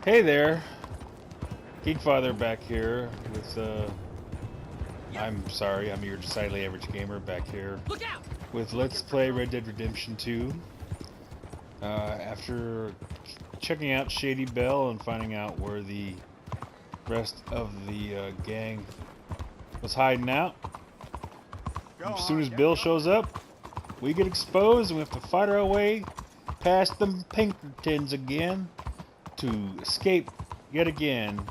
Hey there, Geekfather back here with, I'm sorry, I'm your decidedly average gamer back here with Let's Play Red Dead Redemption 2. After checking out Shady Belle and finding out where the rest of the gang was hiding out, as soon as Bill shows up, we get exposed and we have to fight our way past the Pinkertons again to escape yet again,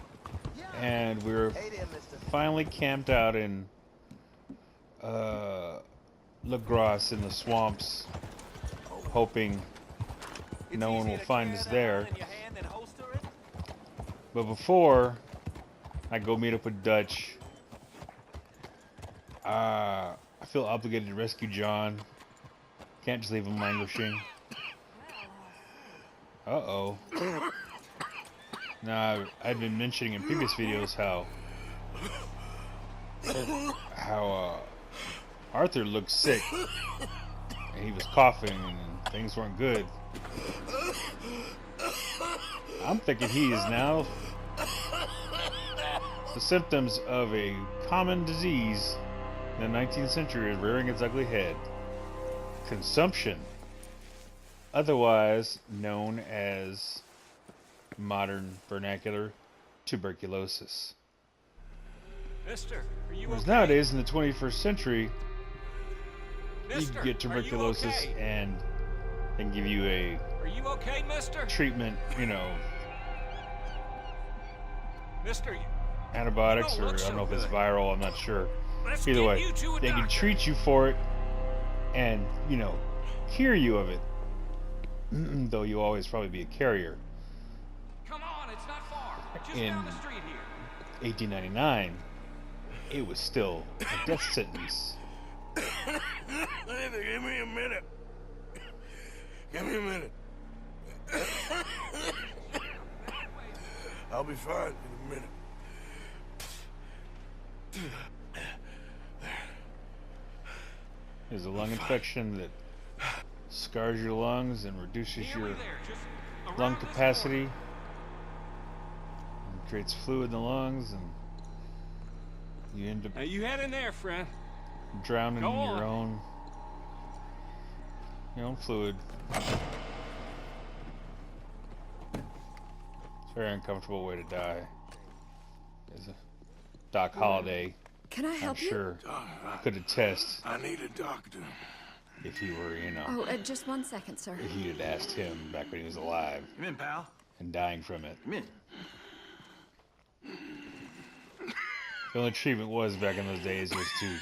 and we're finally camped out in LaGrosse in the swamps, hoping no one will find us there. But before I go meet up with Dutch, I feel obligated to rescue John. Can't just leave him languishing. Uh-oh. Now, I've been mentioning in previous videos how Arthur looked sick, and he was coughing, and things weren't good. I'm thinking he is now the symptoms of a common disease in the 19th century is rearing its ugly head. Consumption, otherwise known as modern vernacular tuberculosis. Mister, are you Whereas okay? nowadays in the 21st century, you Mister, can get tuberculosis are you okay? and they give you a Are you okay, mister? treatment, you know, Mister, antibiotics, You or don't I look don't so know if it's good. viral, I'm not sure. let's Either get way, you to a they can doctor. treat you for it and, you know, cure you of it. Though you'll always probably be a carrier. Come on, it's not far. Just In down the street here. 1899, it was still a death sentence. Give me a minute. Give me a minute. I'll be fine in a minute. There's a lung infection that scars your lungs and reduces Nearly your there, just lung around this capacity corner. and creates fluid in the lungs, and you end up Now you head in there, friend. drowning Go in on. your own fluid. It's a very uncomfortable way to die. As a Doc Holliday, Can I I'm help you? sure, could attest I need a doctor. if he were, you know, Oh, just 1 second, sir. if you'd had asked him back when he was alive Come in, pal. and dying from it. Come in. The only treatment was back in those days was to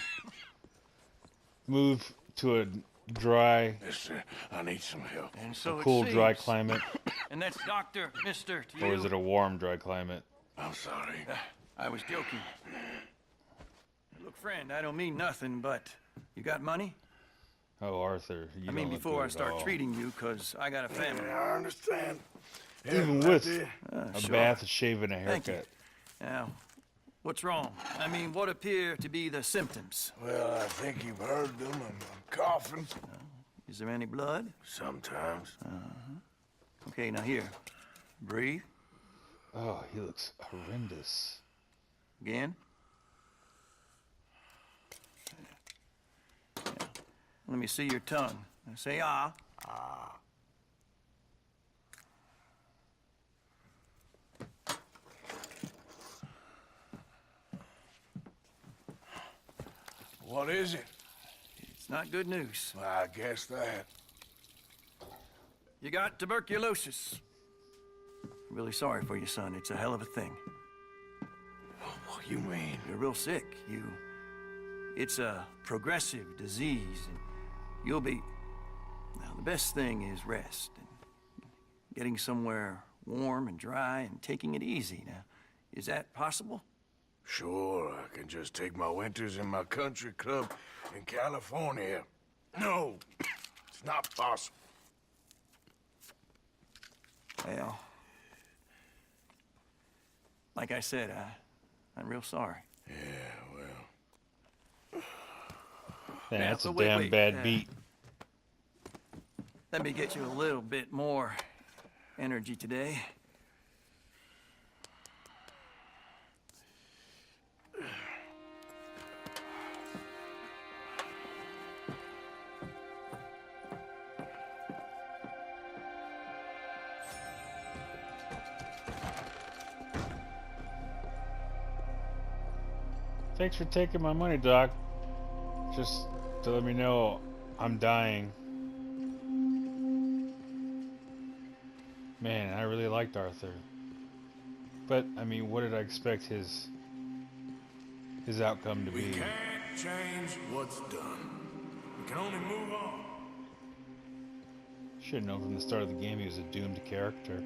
move to a dry, Mister, I need some help. And so it cool, dry seems. climate, And that's Doctor, Mister to or you. is it a warm, dry climate? I'm sorry. I was joking. Look, friend, I don't mean nothing, but you got money? Oh, Arthur, you I don't mean, look before good I at start all. treating you, because I got a family. Yeah, I understand. Even I with did. a Sure. bath, a shave, and a Thank you. haircut. Now, what's wrong? I mean, what appear to be the symptoms? Well, I think you've heard them. I'm coughing. Is there any blood? Sometimes. Okay, now here. Breathe. Oh, he looks horrendous. Again. Yeah. Let me see your tongue. Now say ah. What is it? It's not good news. I guess that. You got tuberculosis. Really sorry for you, son. It's a hell of a thing. What you mean? You're real sick. It's a progressive disease, and you'll be... Now, the best thing is rest, and getting somewhere warm and dry, and taking it easy. Now, is that possible? Sure, I can just take my winters in my country club in California. No, it's not possible. Well, like I said, I'm real sorry. Yeah, well, Man, Yeah, that's a but wait, damn wait, bad beat. Let me get you a little bit more energy today. Thanks for taking my money, Doc. Just to let me know I'm dying. Man, I really liked Arthur. But, I mean, what did I expect his outcome to We be? can't change what's done. We can only move on. Should have known from the start of the game he was a doomed character.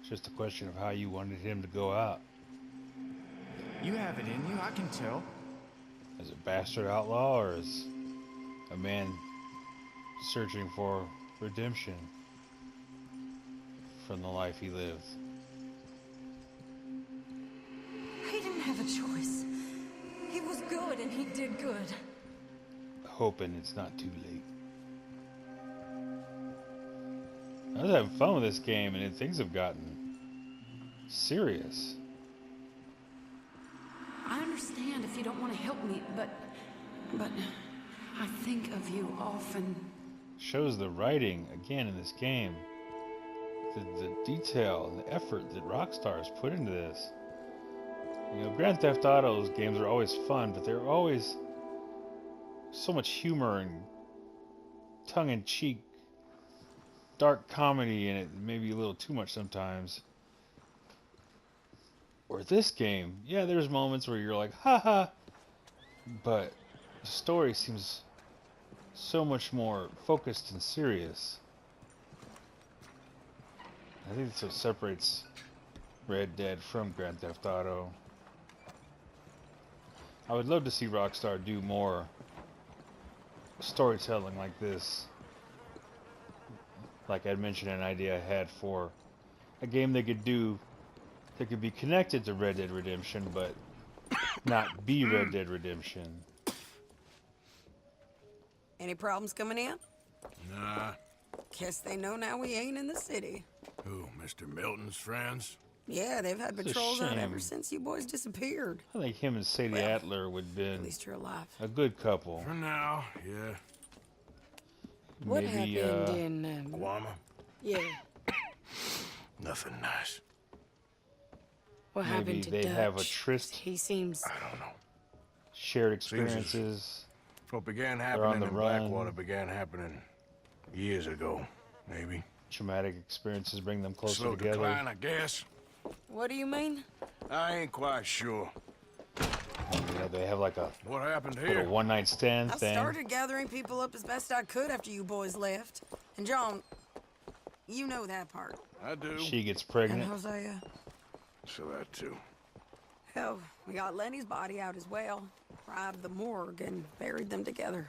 It's just a question of how you wanted him to go out. You have it in you, I can tell. As a bastard outlaw or as a man searching for redemption from the life he lived? He didn't have a choice. He was good and he did good. Hoping it's not too late. I was having fun with this game and things have gotten serious. I understand if you don't want to help me, but I think of you often. Shows the writing again in this game. The detail and the effort that Rockstar has put into this. You know, Grand Theft Auto's games are always fun, but they're always so much humor and tongue-in-cheek, dark comedy, and it may be a little too much sometimes. Or this game, yeah, there's moments where you're like, haha, but the story seems so much more focused and serious. I think that's what separates Red Dead from Grand Theft Auto. I would love to see Rockstar do more storytelling like this. Like I'd mentioned, an idea I had for a game they could do that could be connected to Red Dead Redemption, but not be Red Dead Redemption. Any problems coming in? Nah. Guess they know now we ain't in the city. Who, Mr. Milton's friends? Yeah, they've had It's a patrols out ever shame. since you boys disappeared. I think him and Sadie Well, Adler would have At been least you're alive. a good couple. For now, yeah. What Maybe, happened in... Guama? yeah. Nothing nice. What Maybe happened to they Dutch? have a tryst. He seems... I don't know. Shared Seems as- experiences. What began on happening the in run. Blackwater began happening years ago, maybe. Traumatic experiences bring them closer Slow together. decline, I guess. What do you mean? I ain't quite sure. Yeah, they have like a What happened little here? one-night stand I thing. started gathering people up as best I could after you boys left. And John, you know that part. I do. She gets And pregnant. Hosea. So that too. Hell, we got Lenny's body out as well. Robbed the morgue and buried them together.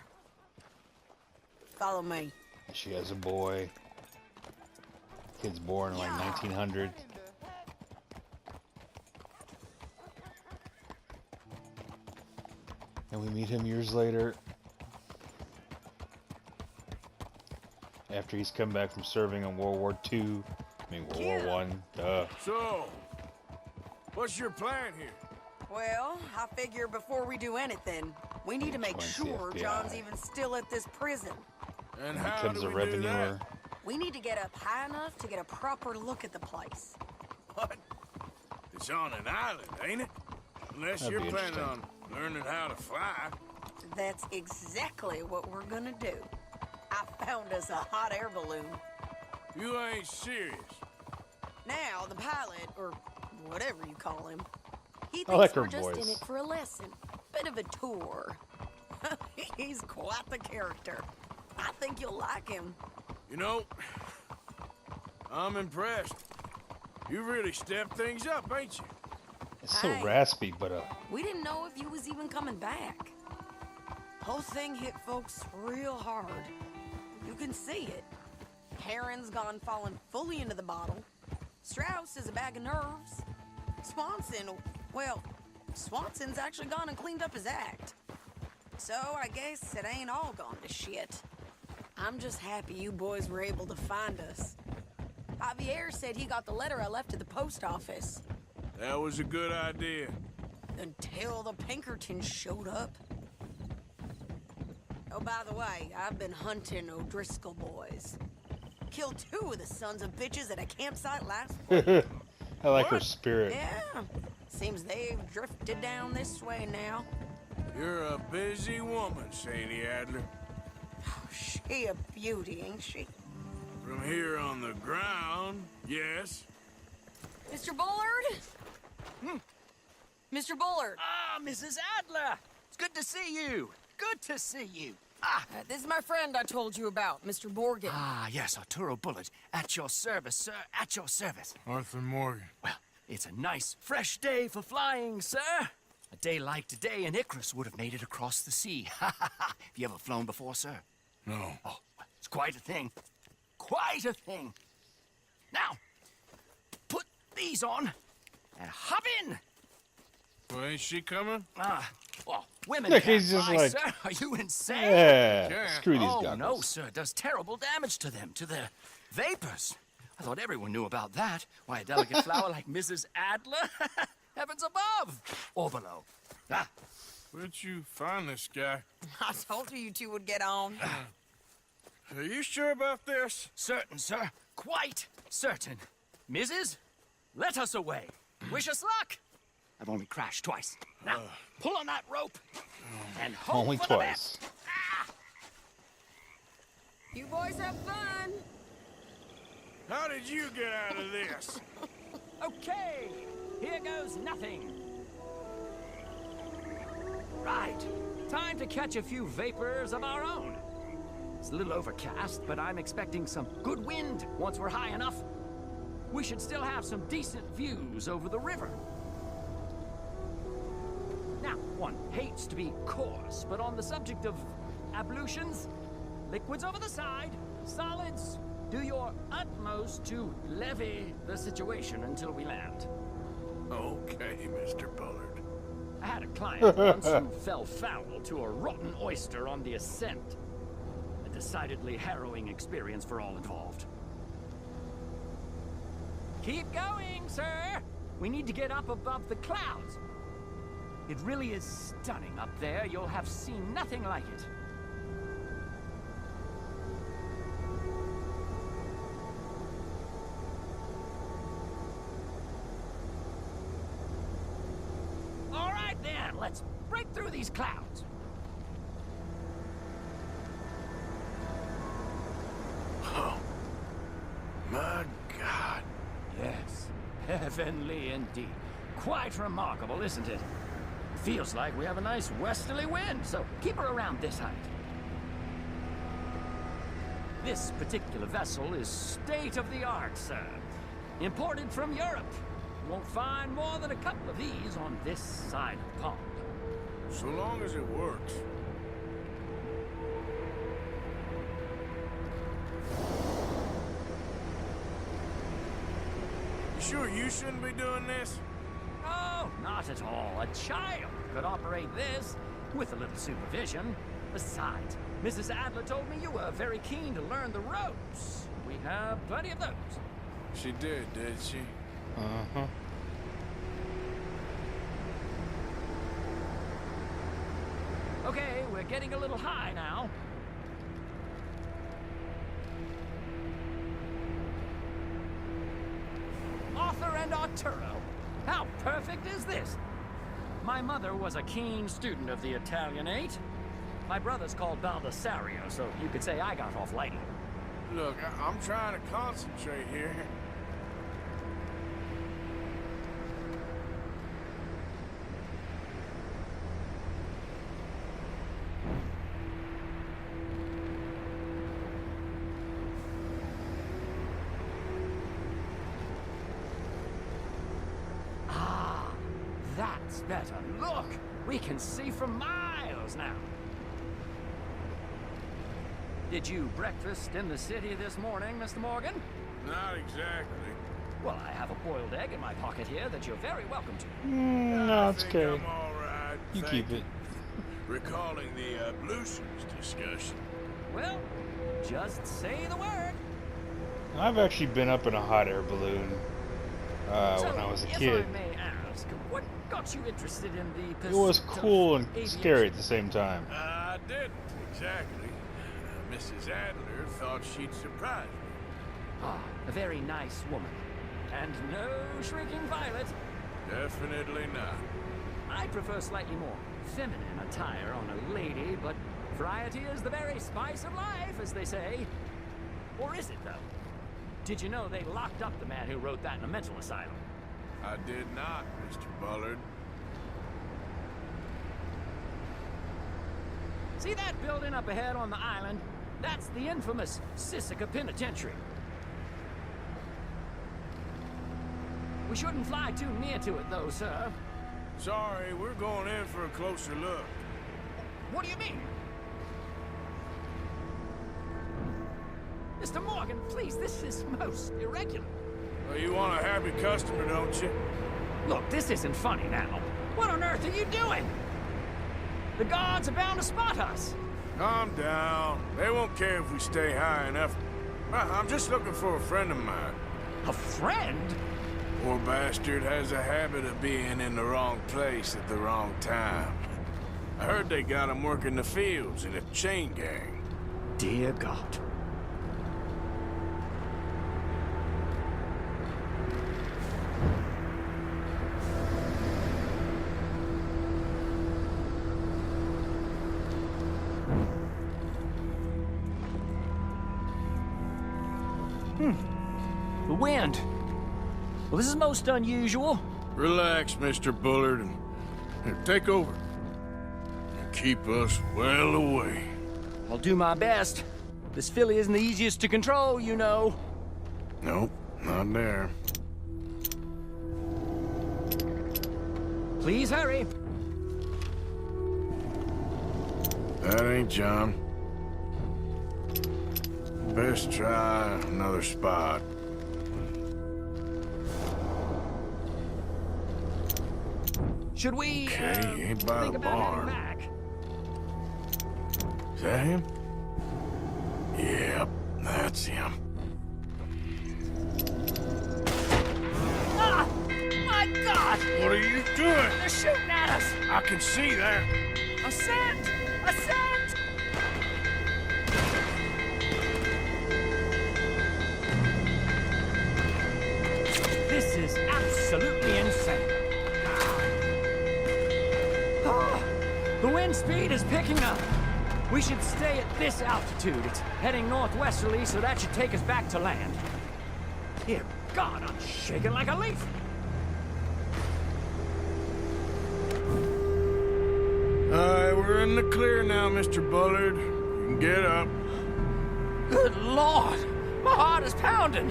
Follow me. She has a boy. Kid's born in like 1900. And we meet him years later. After he's come back from serving in World War II. I mean, World War One. Duh. So, what's your plan here? Well, I figure before we do anything, we need to make Joins the sure FBI. John's even still at this prison. And He how becomes do a we do revenuer. that? We need to get up high enough to get a proper look at the place. What? It's on an island, ain't it? Unless That'd you're be planning interesting. on learning how to fly. That's exactly what we're gonna do. I found us a hot air balloon. You ain't serious. Now, the pilot, or whatever you call him, he I thinks like her we're just in voice. it for a lesson. Bit of a tour. He's quite the character. I think you'll like him. You know, I'm impressed. You really stepped things up, ain't you? It's so Hey. raspy, but We didn't know if you was even coming back. Whole thing hit folks real hard. You can see it. Heron's gone falling fully into the bottle. Strauss is a bag of nerves. Swanson's actually gone and cleaned up his act. So I guess it ain't all gone to shit. I'm just happy you boys were able to find us. Javier said he got the letter I left at the post office. That was a good idea. Until the Pinkertons showed up. Oh, by the way, I've been hunting O'Driscoll boys. Killed 2 of the sons of bitches at a campsite last week. I like her What? spirit. Yeah. Seems they've drifted down this way now. You're a busy woman, Sadie Adler. She a beauty, ain't she? From here on the ground, yes. Mr. Bullard? Mr. Bullard. Ah, Mrs. Adler! It's good to see you. Good to see you. This is my friend I told you about, Mr. Morgan. Yes, Arturo Bullard. At your service, sir. At your service. Arthur Morgan. Well, it's a nice, fresh day for flying, sir. A day like today, an Icarus would have made it across the sea. Have you ever flown before, sir? No. Oh, well, it's quite a thing. Quite a thing. Now, put these on and hop in. Well, ain't she coming? Well, women Look, can't he's just fly, like- sir. Are you insane? Yeah. Yeah. Screw these Oh, goggles. no, sir. It does terrible damage to them, to their vapors. I thought everyone knew about that. Why, a delicate flower like Mrs. Adler? Heavens above or below. Where'd you find this guy? I told you two would get on. Are you sure about this? Certain, sir. Quite certain. Mrs., let us away. Wish us luck. I've only crashed twice. Now, pull on that rope and hope Only for the twice. best. You boys have fun. How did you get out of this? Okay, here goes nothing. Right, time to catch a few vapors of our own. It's a little overcast, but I'm expecting some good wind once we're high enough. We should still have some decent views over the river. Now, one hates to be coarse, but on the subject of ablutions, liquids over the side, solids, do your utmost to levy the situation until we land. Okay, Mr. Bullard. I had a client once who fell foul to a rotten oyster on the ascent. A decidedly harrowing experience for all involved. Keep going, sir! We need to get up above the clouds. It really is stunning up there. You'll have seen nothing like it. All right, then. Let's break through these clouds. Oh, my God. Yes, heavenly indeed. Quite remarkable, isn't it? Feels like we have a nice westerly wind, so keep her around this height. This particular vessel is state-of-the-art, sir. Imported from Europe. Won't find more than a couple of these on this side of the pond. So long as it works. You sure you shouldn't be doing this? Oh, not at all. A child could operate this with a little supervision. Besides, Mrs. Adler told me you were very keen to learn the ropes. We have plenty of those. She did she? Uh-huh. Okay, we're getting a little high now. Arthur and Arturo. How perfect is this? My mother was a keen student of the Italianate. My brother's called Baldessario, so you could say I got off lightly. Look, I'm trying to concentrate here. That's better. Look! We can see for miles now. Did you breakfast in the city this morning, Mr. Morgan? Not exactly. Well, I have a boiled egg in my pocket here that you're very welcome to. No, it's I think okay. I'm all right. You thank keep you. it. Recalling the ablutions discussion. Well, just say the word. I've actually been up in a hot air balloon So, when I was a if kid. I may ask, what got you interested in the It was pursuit of cool and aviation? scary at the same time. I didn't, exactly. Mrs. Adler thought she'd surprise me. Ah, a very nice woman. And no shrinking violet. Definitely not. I prefer slightly more feminine attire on a lady, but variety is the very spice of life, as they say. Or is it, though? Did you know they locked up the man who wrote that in a mental asylum? I did not, Mr. Bullard. See that building up ahead on the island? That's the infamous Sisika Penitentiary. We shouldn't fly too near to it, though, sir. Sorry, we're going in for a closer look. What do you mean? Mr. Morgan, please, this is most irregular. Well, you want a happy customer, don't you? Look, this isn't funny now. What on earth are you doing? The guards are bound to spot us. Calm down. They won't care if we stay high enough. I'm just looking for a friend of mine. A friend? Poor bastard has a habit of being in the wrong place at the wrong time. I heard they got him working the fields in a chain gang. Dear God. The wind. Well, this is most unusual. Relax, Mr. Bullard, and here, take over. And keep us well away. I'll do my best. This filly isn't the easiest to control, you know. Nope, not there. Please hurry. That ain't John. Best try another spot. Should we, Okay, he ain't by think the about barn. heading back? Is that him? Yep, that's him. Ah! My God! What are you doing? They're shooting at us! I can see that. Ascend! Ascend! This is absolutely insane. Ah, the wind speed is picking up. We should stay at this altitude. It's heading northwesterly, so that should take us back to land. Dear God, I'm shaking like a leaf. Alright, we're in the clear now, Mr. Bullard. You can get up. Good Lord! My heart is pounding!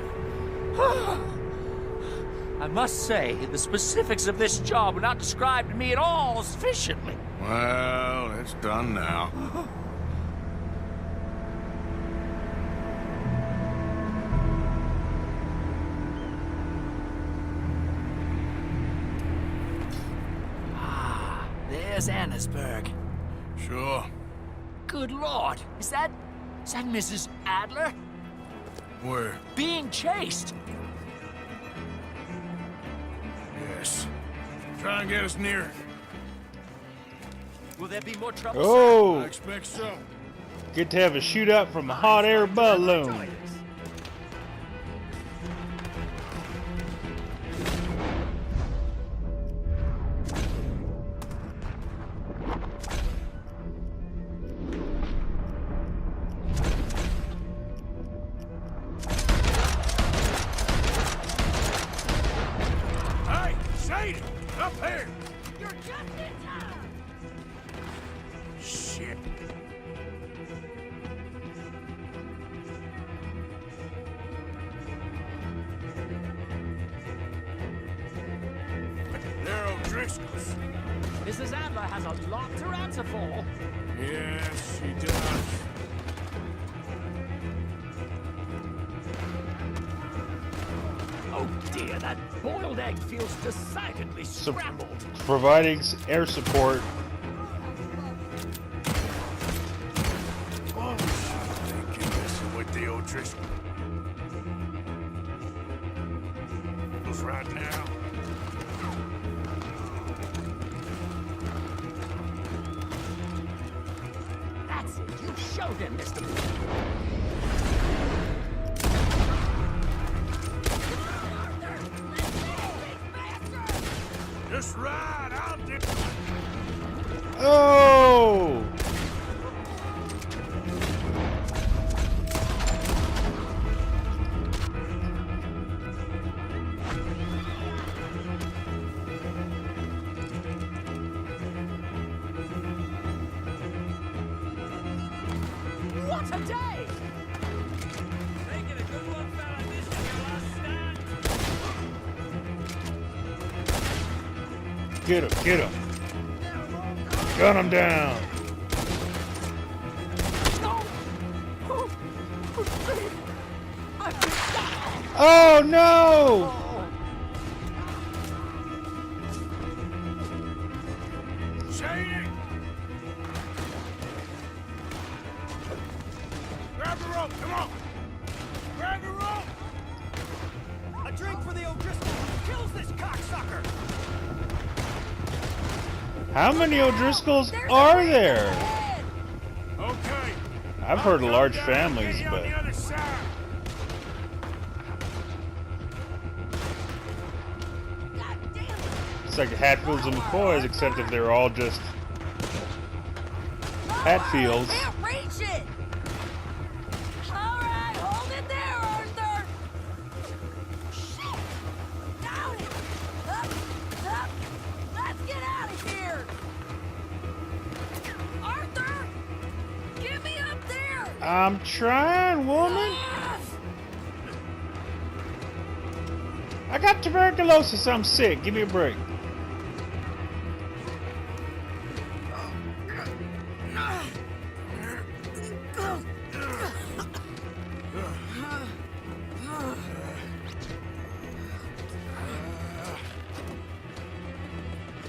I must say, the specifics of this job were not described to me at all sufficiently. Well, it's done now. There's Annesburg. Sure. Good Lord! Is that Mrs. Adler? Where? Being chased! Yes. Try and get us near. Will there be more trouble? I Oh, expect so. get to have a shootout from a hot air balloon. Hey, Sadie! Up here! You're just in time! Shit. They're O'Driscoll's. Mrs. Adler has a lot to answer for. Yes, she does. Oh dear, that boiled egg feels decidedly scrambled. Providing air support. Oh, thank you, messing with the O'Driscoll. Right now. That's it. You show them, Mr. Just ride, I'll dip. Oh! What a day! Making a good one, fella. This is your last stand. Get him, get him. Gun him down. Oh no! Shady! Grab the rope, come on! Grab the rope! A drink for the O'Driscoll who kills this cocksucker! How many O'Driscolls are there? Okay. I've heard of large families, Get you but on the other side. it's like Hatfields and McCoys, except if they're all just Hatfields. Can't reach it. All right, hold it there, Arthur. Shit. Down it. Up. Let's get out of here. Arthur, get me up there. I'm trying, woman. I got tuberculosis. I'm sick. Give me a break.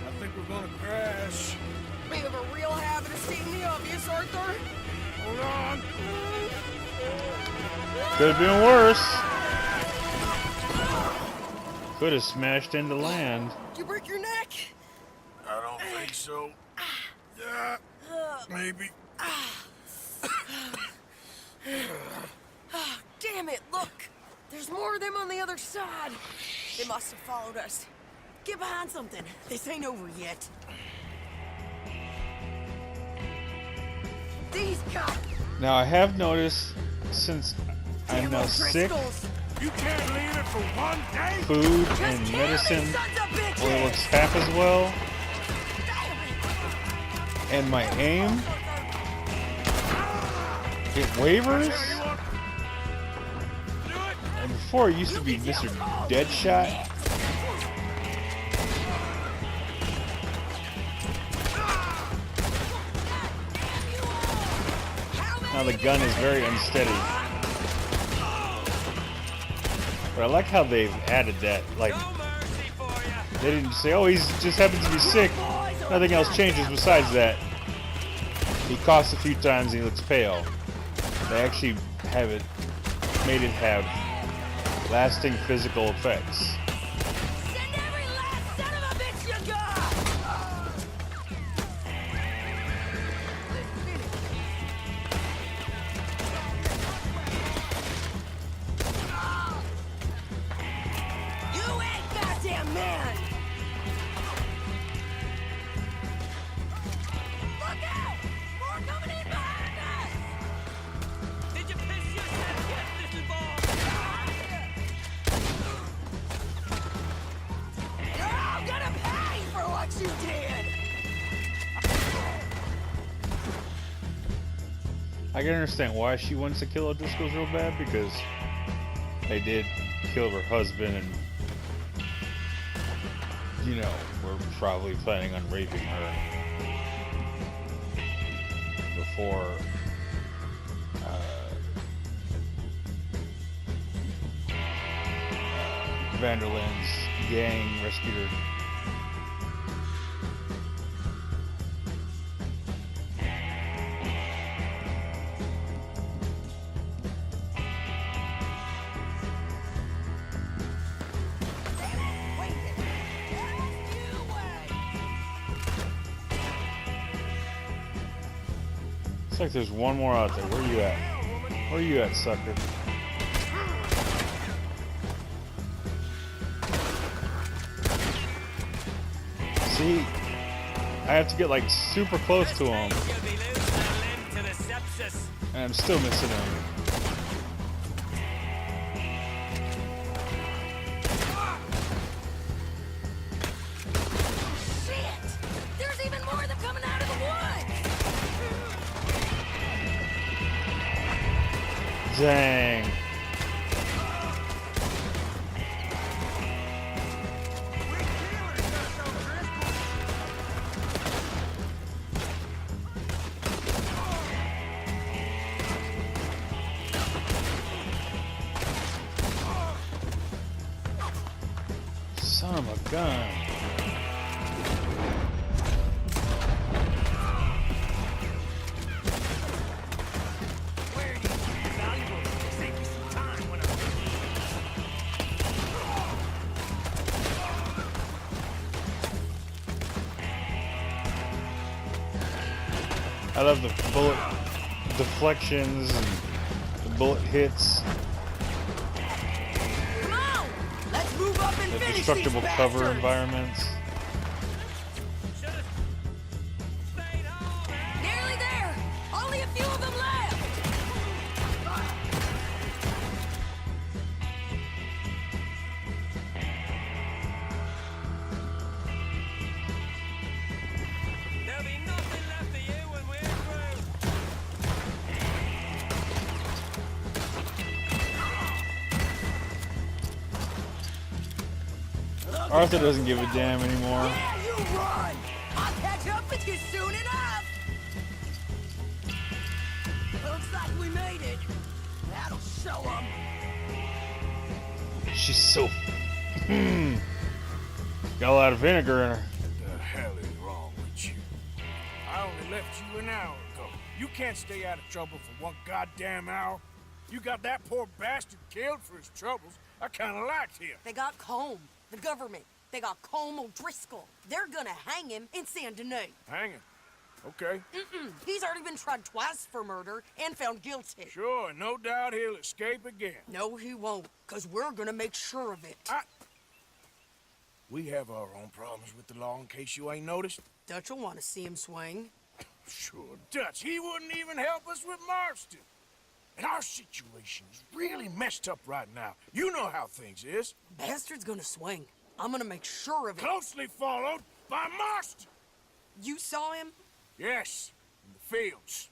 I think we're gonna crash. We have a real habit of seeing the obvious, Arthur. Hold on. Could have been worse. Could have smashed into land. Did you break your neck? I don't think so. Yeah, maybe. Damn it, look. There's more of them on the other side. They must have followed us. Get behind something. This ain't over yet. These guys. Now I have noticed, since I'm now sick, You can't leave it for one day? food and medicine only works half as well, and my aim, it wavers. And before it used to be Mr. Deadshot. Now the gun is very unsteady. But I like how they've added that. Like, they didn't say, oh, he's just happens to be sick. Nothing else changes besides that. He coughs a few times and he looks pale. They actually have it, made it have lasting physical effects. Send every last son of a bitch you got! You ain't goddamn man! Look out! More coming in behind us! Did you piss yourself yet, little boy? You're all gonna pay for what you did! I can understand why she wants to kill O'Driscoll's real bad, because they did kill her husband and, you know, were probably planning on raping her before Vanderland's gang rescued her. Wait it! You wait! Looks like there's one more out there. Where you at? Where you at, sucker? See, I have to get like super close to him, You'll be losing a limb to the sepsis. and I'm still missing him. Shit! There's even more of them coming out of the woods! Dang. Son of a gun. I love the bullet deflections and the bullet hits, Come on! Let's move up and the finish destructible these cover bastards. environments. Should've stayed home, man. Nearly there! Only a few of them left! There'll be nothing left of you when we're through. Arthur doesn't give a damn anymore. Yeah, you run! I'll catch up with you soon enough! Looks like we made it. That'll show them. She's so. Got a lot of vinegar in her. The hell is wrong with you? I only left you an hour ago. You can't stay out of trouble for one goddamn hour. You got that poor bastard killed for his troubles. I kinda liked him. They got Combe, the government. They got Combe O'Driscoll. They're gonna hang him in Saint Denis. Hanging. Okay. He's already been tried twice for murder and found guilty. Sure, no doubt he'll escape again. No, he won't, because we're gonna make sure of it. We have our own problems with the law in case you ain't noticed. Dutch will want to see him swing. Sure, Dutch, he wouldn't even help us with Marston. And our situation is really messed up right now. You know how things is. Bastard's gonna swing. I'm gonna make sure of it. Closely followed by Marston. You saw him? Yes, in the fields.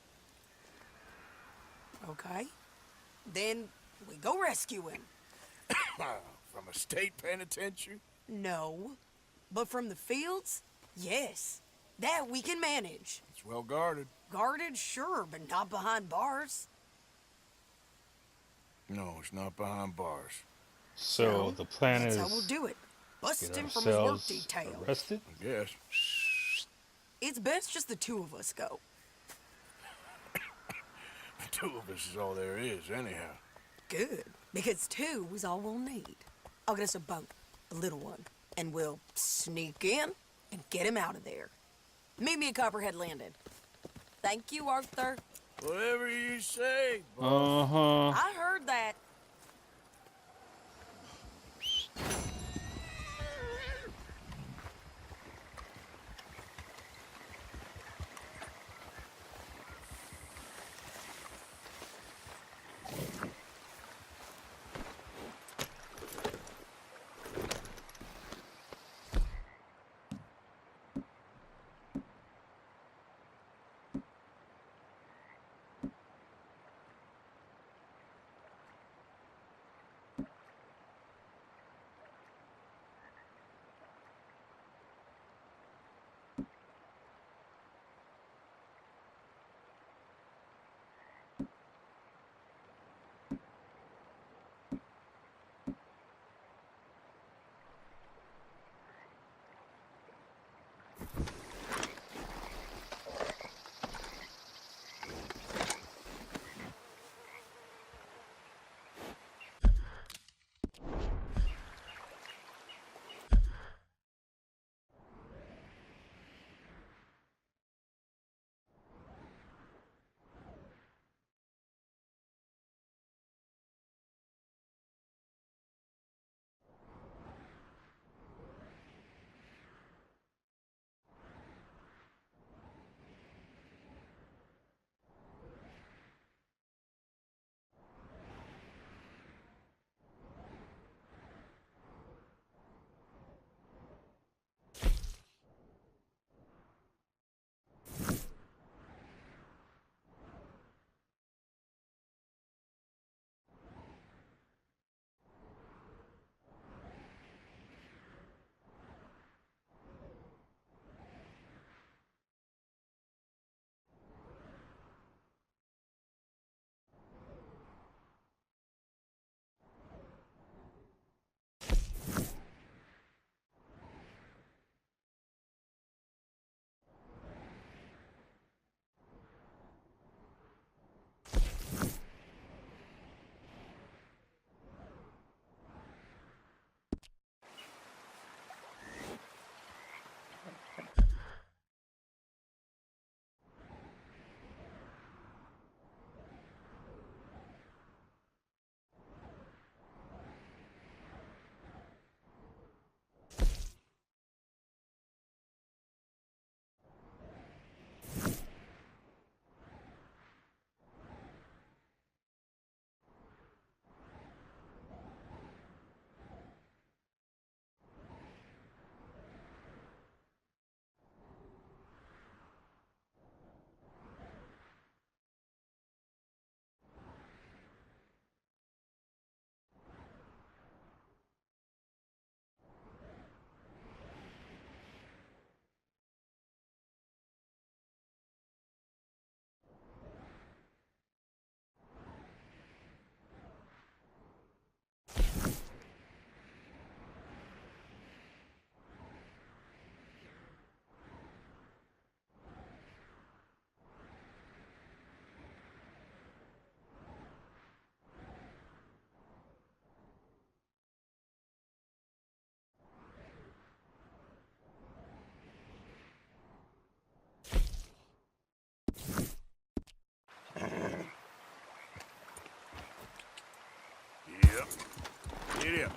Okay. Then we go rescue him. From a state penitentiary? No. But from the fields? Yes. That we can manage. It's well guarded. Guarded, sure, but not behind bars. No, it's not behind bars. So the plan That's is how we'll do it. Bust get him from his work ourselves detail. arrested. I guess. It's best just the two of us go. The two of us is all there is, anyhow. Good. Because two is all we'll need. I'll get us a boat, a little one, and we'll sneak in and get him out of there. Meet me at Copperhead Landing. Thank you, Arthur. Whatever you say. I heard that. Giddy up.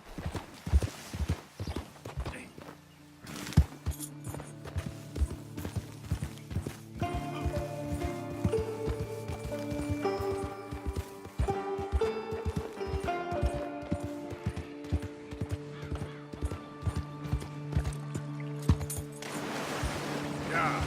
Yeah.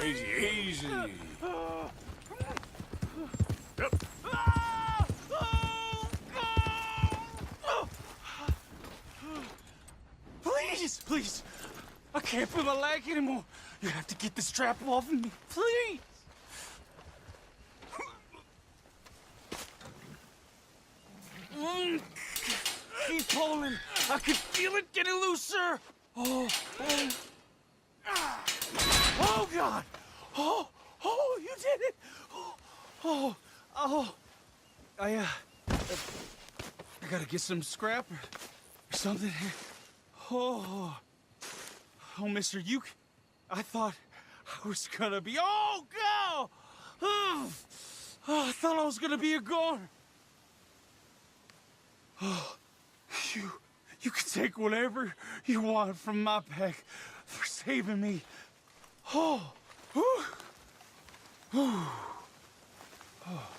Easy, easy. Yep. Please, please. I can't feel my leg anymore. You have to get this strap off of me, please. Keep pulling. I can feel it getting looser. Oh, oh. Oh, God. Oh, oh, you did it. Oh, oh. I gotta get some scrap or something. Oh, oh, mister, I thought I was gonna be, oh, God. Oh, I thought I was gonna be a goner. Oh, you can take whatever you want from my pack for saving me. Oh, whew. Whew. Oh.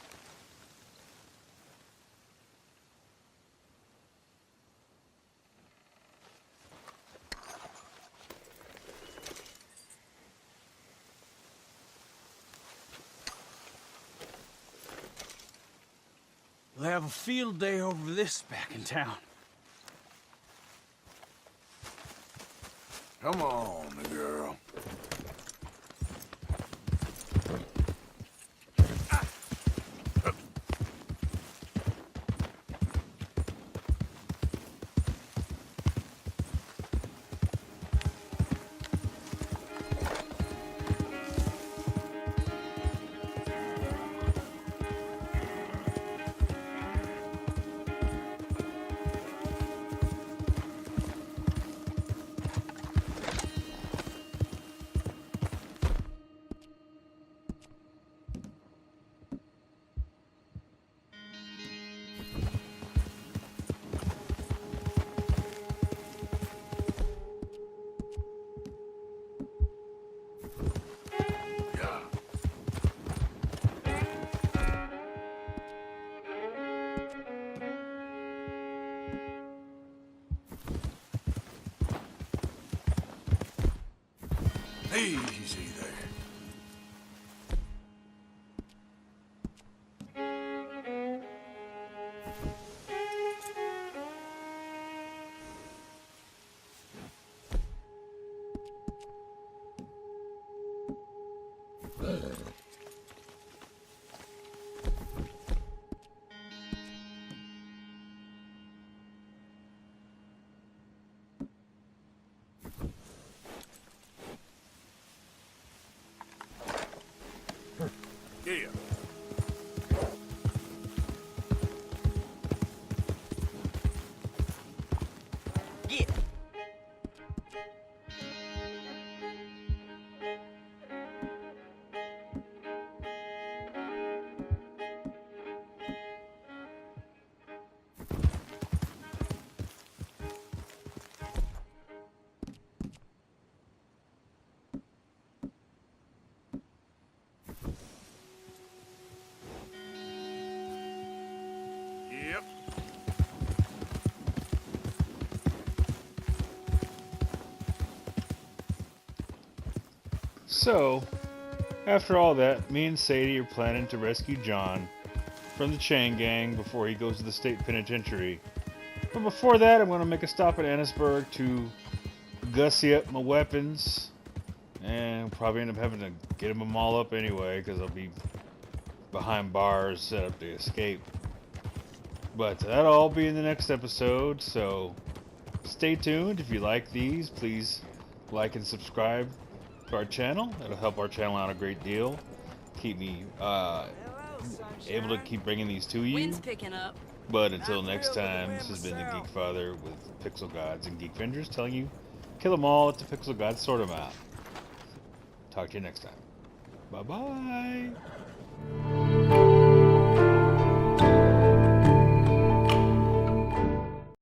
We'll have a field day over this back in town. Come on, girl. Easy there. So, after all that, me and Sadie are planning to rescue John from the chain gang before he goes to the state penitentiary. But before that, I'm going to make a stop at Annisburg to gussy up my weapons. And probably end up having to get them all up anyway, because I'll be behind bars set up to escape. But that'll all be in the next episode, so stay tuned. If you like these, please like and subscribe to our channel. It'll help our channel out a great deal. Keep me able to keep bringing these to you. Wind's picking up. But until next time, this has been the Geekfather with Pixel Gods and Geekvengers telling you, kill them all, let the Pixel Gods sort them out. Talk to you next time. Bye-bye.